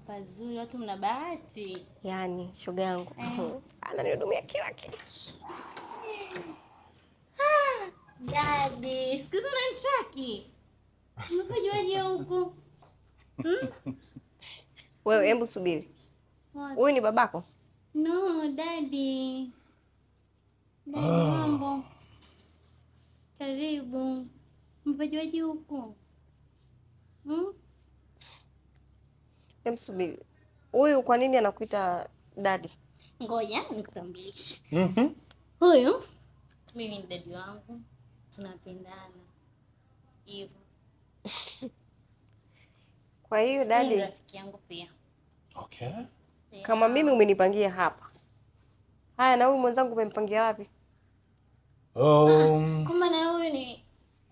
pazuri, watu mna bahati. Yaani shoga yangu ananihudumia kila kitu. Daddy, siku hizi unanitraki. Umepajuaje huku? Wewe hebu subiri. Huyu ni babako? No, daddy. Daddy, mambo. Karibu. Umepajuaje huku? Hebu subiri. Huyu kwa nini anakuita daddy? Ngoja nikutambulishe. Huyu mimi ni daddy wangu. Tunapendana. Hivyo. Kwa hiyo daddy ni rafiki yangu pia. Okay. Kama mimi umenipangia hapa. Haya, na huyu mwenzangu umempangia wapi? Kama na huyu ni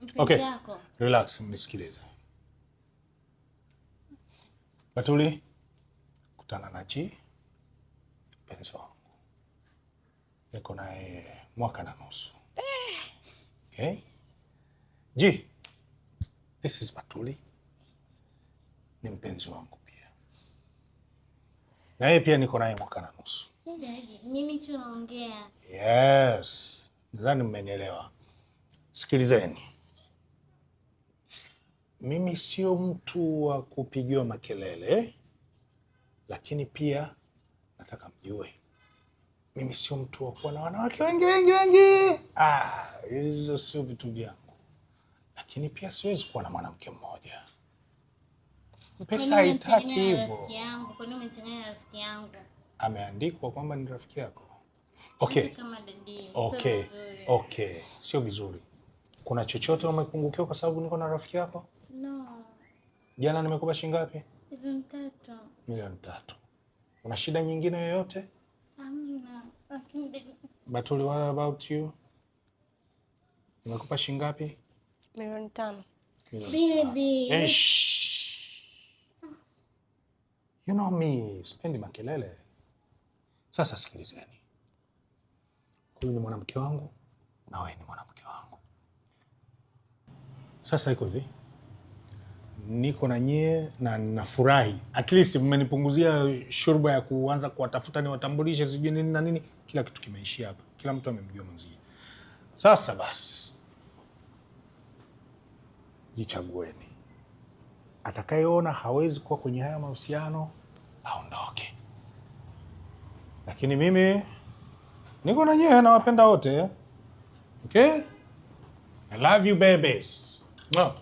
mpenzi yako. Relax, mnisikilize. Batuli, kutana na G, mpenzi wangu. Niko naye mwaka na nusu. Okay? G, this is Batuli. Ni mpenzi wangu pia. Na yeye pia niko naye mwaka na nusu. Nini tunaongea? Yes. Nadhani mmenielewa. Sikilizeni. Mimi sio mtu wa kupigiwa makelele, lakini pia nataka mjue. Mimi sio mtu wa kuwa na wanawake wengi. Hizo sio vitu vyangu. Lakini pia siwezi kuwa na mwanamke mmoja. Pesa haitaki hivyo. Kwa nini umechanganya rafiki yangu? Ameandikwa kwamba ni rafiki yako. Okay. Kama daddy. Okay. Sio vizuri. Kuna chochote umepungukiwa kwa sababu niko na rafiki yako? No. Jana nimekupa shilingi ngapi? 3. Milioni 3. Una shida nyingine yoyote? Hamna. Batuli, what about you? Nimekupa shilingi ngapi? Milioni 5. Baby. Hey, you know me, sipendi makelele. Sasa sikilizeni. Huyu ni mwanamke wangu na wewe ni mwanamke wangu. Sasa iko hivi. Niko na nyie na ninafurahi. At least mmenipunguzia shurba ya kuanza kuwatafuta ni watambulishe sijui nini na nini. Kila kitu kimeishia hapa. Kila mtu amemjua mwenzie. Sasa basi. Jichagueni. Atakayeona hawezi kuwa kwenye haya mahusiano aondoke. Lakini mimi niko na nyie, nawapenda wote. Okay? I love you babies. No.